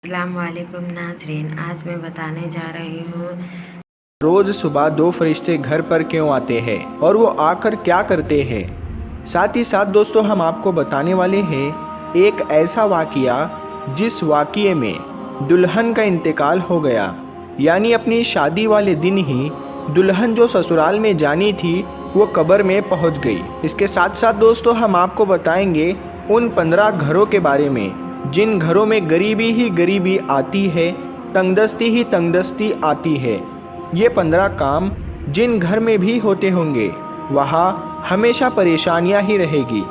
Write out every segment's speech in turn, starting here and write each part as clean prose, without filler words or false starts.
अस्सलाम वालेकुम नाज़रीन, आज मैं बताने जा रही हूँ रोज सुबह दो फरिश्ते घर पर क्यों आते हैं और वो आकर क्या करते हैं। साथ ही साथ दोस्तों हम आपको बताने वाले हैं एक ऐसा वाक़या जिस वाक़ये में दुल्हन का इंतकाल हो गया, यानी अपनी शादी वाले दिन ही दुल्हन जो ससुराल में जानी थी वो कब्र में पहुंच गई। इसके साथ साथ दोस्तों हम आपको बताएंगे उन 15 घरों के बारे में जिन घरों में गरीबी ही गरीबी आती है, तंगदस्ती ही तंगदस्ती आती है। ये 15 काम जिन घर में भी होते होंगे वहाँ हमेशा परेशानियाँ ही रहेगी।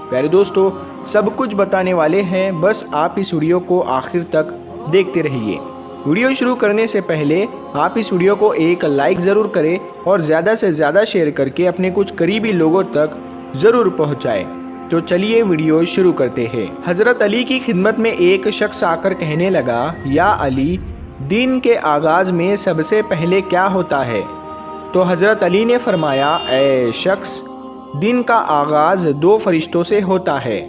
प्यारे दोस्तों सब कुछ बताने वाले हैं, बस आप इस वीडियो को आखिर तक देखते रहिए। वीडियो शुरू करने से पहले आप इस वीडियो को एक लाइक ज़रूर करें और ज़्यादा से ज़्यादा शेयर करके अपने कुछ करीबी लोगों तक ज़रूर पहुँचाएँ। तो चलिए वीडियो शुरू करते हैं। हज़रत अली की खिदमत में एक शख्स आकर कहने लगा, या अली, दिन के आगाज़ में सबसे पहले क्या होता है? तो हज़रत अली ने फरमाया, ऐ शख्स, दिन का आगाज़ 2 फरिश्तों से होता है।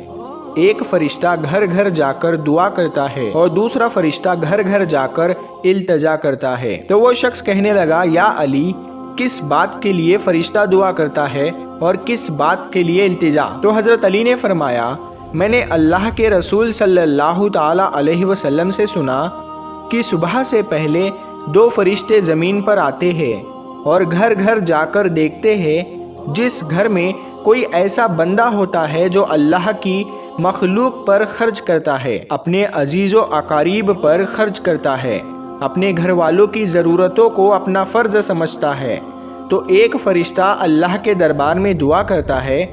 एक फरिश्ता घर घर जाकर दुआ करता है और दूसरा फरिश्ता घर घर जाकर इल्तिजा करता है। तो वो शख्स कहने लगा, या अली, किस बात के लिए फरिश्ता दुआ करता है और किस बात के लिए इल्तिजा? तो हज़रत अली ने फरमाया, मैंने अल्लाह के रसूल सल्लल्लाहु ताला अलैहि वसल्लम से सुना कि सुबह से पहले 2 फरिश्ते ज़मीन पर आते हैं और घर घर जाकर देखते हैं जिस घर में कोई ऐसा बंदा होता है जो अल्लाह की मखलूक पर खर्च करता है, अपने अजीज़ व अकारीब पर खर्च करता है, अपने घर वालों की ज़रूरतों को अपना फ़र्ज़ समझता है, तो एक फ़रिश्ता अल्लाह के दरबार में दुआ करता है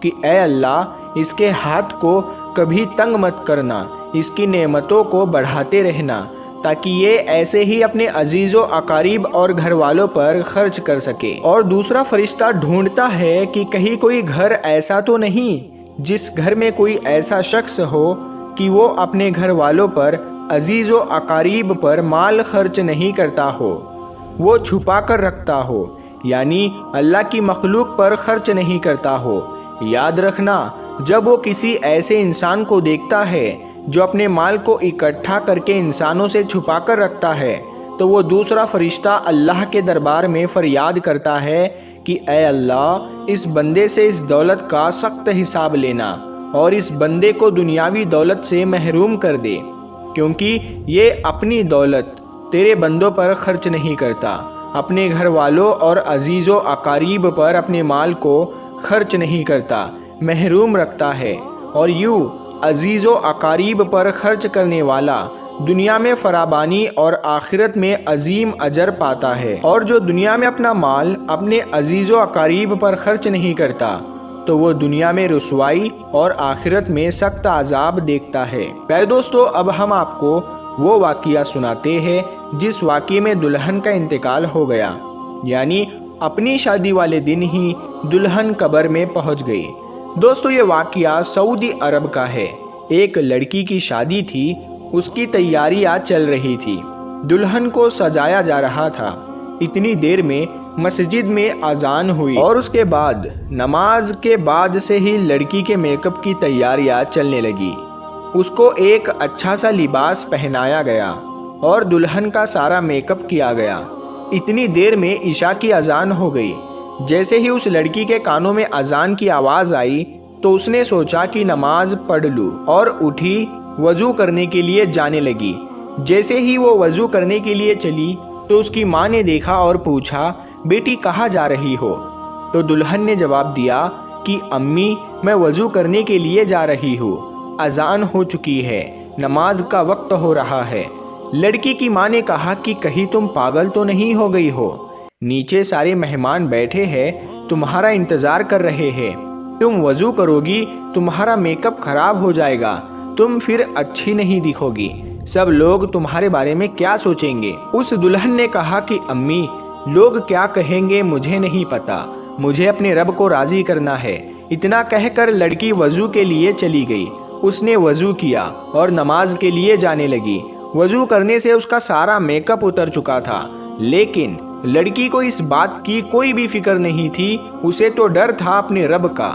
कि ए अल्लाह, इसके हाथ को कभी तंग मत करना, इसकी नेमतों को बढ़ाते रहना ताकि ये ऐसे ही अपने अजीज़ों, अकारीब और घर वालों पर खर्च कर सके। और दूसरा फ़रिश्ता ढूंढता है कि कहीं कोई घर ऐसा तो नहीं जिस घर में कोई ऐसा शख्स हो कि वो अपने घर वालों पर, अजीज़ व अकारीब पर माल खर्च नहीं करता हो, वो छुपा कर रखता हो, यानी अल्लाह की मखलूक पर खर्च नहीं करता हो। याद रखना, जब वो किसी ऐसे इंसान को देखता है जो अपने माल को इकट्ठा करके इंसानों से छुपा कर रखता है, तो वो दूसरा फरिश्ता अल्लाह के दरबार में फरियाद करता है कि ए अल्लाह, इस बंदे से इस दौलत का सख्त हिसाब लेना और इस बंदे को दुनियावी दौलत से महरूम कर दे, क्योंकि ये अपनी दौलत तेरे बंदों पर खर्च नहीं करता, अपने घर वालों और अजीज़ों अकारीब पर अपने माल को खर्च नहीं करता, महरूम रखता है। और यूँ अजीज़ों अकारीब पर खर्च करने वाला दुनिया में फराबानी और आखिरत में अजीम अजर पाता है, और जो दुनिया में अपना माल अपने अजीज़ों अकारीब पर खर्च नहीं करता तो वो दुनिया में रुसवाई और आखिरत में सख्त अजाब देखता है। प्यारे दोस्तों अब हम आपको वो वाक़या सुनाते हैं जिस वाक़ये में दुल्हन का इंतकाल हो गया, यानी अपनी शादी वाले दिन ही दुल्हन कब्र में पहुंच गई। दोस्तों ये वाक़या सऊदी अरब का है। एक लड़की की शादी थी, उसकी तैयारियां चल रही थी, दुल्हन को सजाया जा रहा था। इतनी देर में मस्जिद में अजान हुई और उसके बाद नमाज के बाद से ही लड़की के मेकअप की तैयारियां चलने लगी। उसको एक अच्छा सा लिबास पहनाया गया और दुल्हन का सारा मेकअप किया गया। इतनी देर में इशा की अजान हो गई। जैसे ही उस लड़की के कानों में अजान की आवाज़ आई तो उसने सोचा कि नमाज पढ़ लूँ और उठी, वज़ू करने के लिए जाने लगी। जैसे ही वो वज़ू करने के लिए चली तो उसकी माँ ने देखा और पूछा, बेटी कहाँ जा रही हो? तो दुल्हन ने जवाब दिया कि अम्मी, मैं वज़ू करने के लिए जा रही हूँ, अजान हो चुकी है, नमाज का वक्त हो रहा है। लड़की की माँ ने कहा कि कहीं तुम पागल तो नहीं हो गई हो? नीचे सारे मेहमान बैठे हैं, तुम्हारा इंतज़ार कर रहे हैं, तुम वज़ू करोगी, तुम्हारा मेकअप खराब हो जाएगा, तुम फिर अच्छी नहीं दिखोगी, सब लोग तुम्हारे बारे में क्या सोचेंगे? उस दुल्हन ने कहा कि अम्मी, लोग क्या कहेंगे मुझे नहीं पता, मुझे अपने रब को राज़ी करना है। इतना कहकर लड़की वज़ू के लिए चली गई। उसने वज़ू किया और नमाज के लिए जाने लगी। वज़ू करने से उसका सारा मेकअप उतर चुका था, लेकिन लड़की को इस बात की कोई भी फिक्र नहीं थी, उसे तो डर था अपने रब का।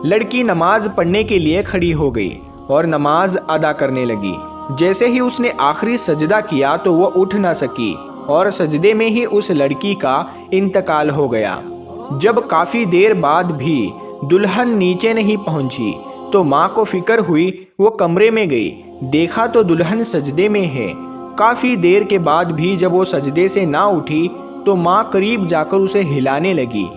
लड़की नमाज पढ़ने के लिए खड़ी हो गई और नमाज अदा करने लगी। जैसे ही उसने आखिरी सजदा किया तो वो उठ ना सकी और सजदे में ही उस लड़की का इंतकाल हो गया। जब काफ़ी देर बाद भी दुल्हन नीचे नहीं पहुंची तो माँ को फिक्र हुई। वो कमरे में गई, देखा तो दुल्हन सजदे में है। काफ़ी देर के बाद भी जब वो सजदे से ना उठी तो माँ करीब जाकर उसे हिलाने लगी।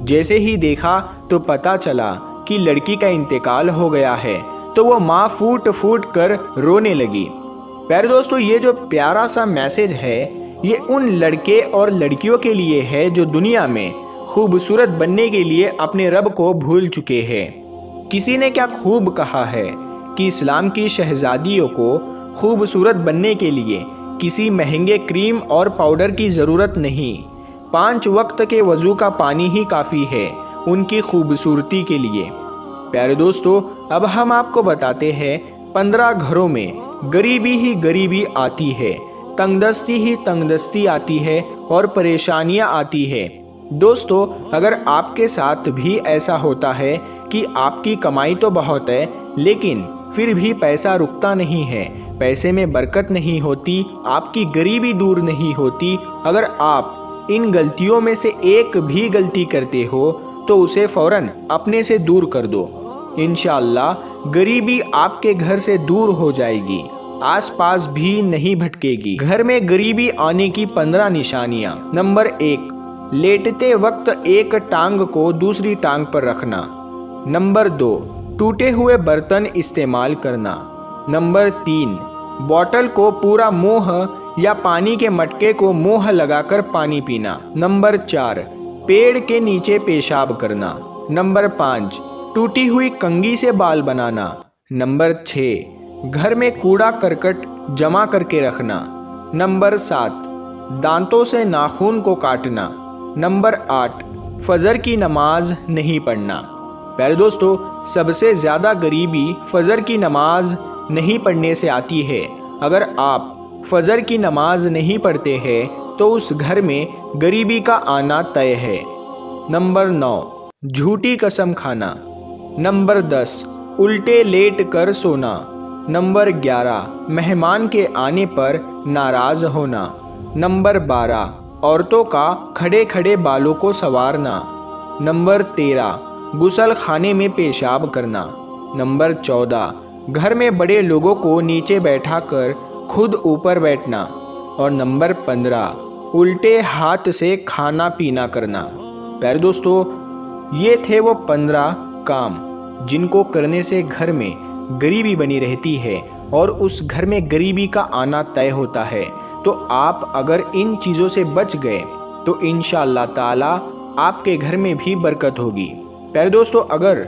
जैसे ही देखा तो पता चला कि लड़की का इंतकाल हो गया है, तो वो माँ फूट फूट कर रोने लगी। प्यारे दोस्तों, ये जो प्यारा सा मैसेज है ये उन लड़के और लड़कियों के लिए है जो दुनिया में खूबसूरत बनने के लिए अपने रब को भूल चुके हैं। किसी ने क्या खूब कहा है कि इस्लाम की शहजादियों को खूबसूरत बनने के लिए किसी महंगे क्रीम और पाउडर की ज़रूरत नहीं, 5 वक्त के वज़ू का पानी ही काफ़ी है उनकी खूबसूरती के लिए। प्यारे दोस्तों, अब हम आपको बताते हैं 15 घरों में गरीबी ही गरीबी आती है, तंगदस्ती ही तंगदस्ती आती है और परेशानियां आती है। दोस्तों, अगर आपके साथ भी ऐसा होता है कि आपकी कमाई तो बहुत है लेकिन फिर भी पैसा रुकता नहीं है, पैसे में बरकत नहीं होती, आपकी गरीबी दूर नहीं होती, अगर आप इन गलतियों में से एक भी गलती करते हो तो उसे फ़ौरन अपने से दूर कर दो। इंशाअल्लाह गरीबी आपके घर से दूर हो जाएगी, आसपास भी नहीं भटकेगी। घर में गरीबी आने की 15 निशानियाँ। नंबर 1, लेटते वक्त एक टांग को दूसरी टांग पर रखना। नंबर 2, टूटे हुए बर्तन इस्तेमाल करना। नंबर 3, बॉटल को पूरा मुंह या पानी के मटके को मुंह लगाकर पानी पीना। नंबर 4, पेड़ के नीचे पेशाब करना। नंबर 5, टूटी हुई कंघी से बाल बनाना। नंबर 6, घर में कूड़ा करकट जमा करके रखना। नंबर 7, दांतों से नाखून को काटना। नंबर 8, फजर की नमाज नहीं पढ़ना। प्यारे दोस्तों, सबसे ज़्यादा गरीबी फजर की नमाज नहीं पढ़ने से आती है। अगर आप फजर की नमाज नहीं पढ़ते हैं तो उस घर में गरीबी का आना तय है। नंबर 9, झूठी कसम खाना। नंबर 10, उल्टे लेट कर सोना। नंबर 11, मेहमान के आने पर नाराज़ होना। नंबर 12, औरतों का खड़े खड़े बालों को संवारना। नंबर 13, गुसल खाने में पेशाब करना। नंबर 14, घर में बड़े लोगों को नीचे बैठाकर खुद ऊपर बैठना। और नंबर 15, उल्टे हाथ से खाना पीना करना। प्यारे दोस्तों, ये थे वो 15 काम जिनको करने से घर में गरीबी बनी रहती है और उस घर में गरीबी का आना तय होता है। तो आप अगर इन चीज़ों से बच गए तो इंशाअल्लाह ताला आपके घर में भी बरकत होगी। प्यारे दोस्तों, अगर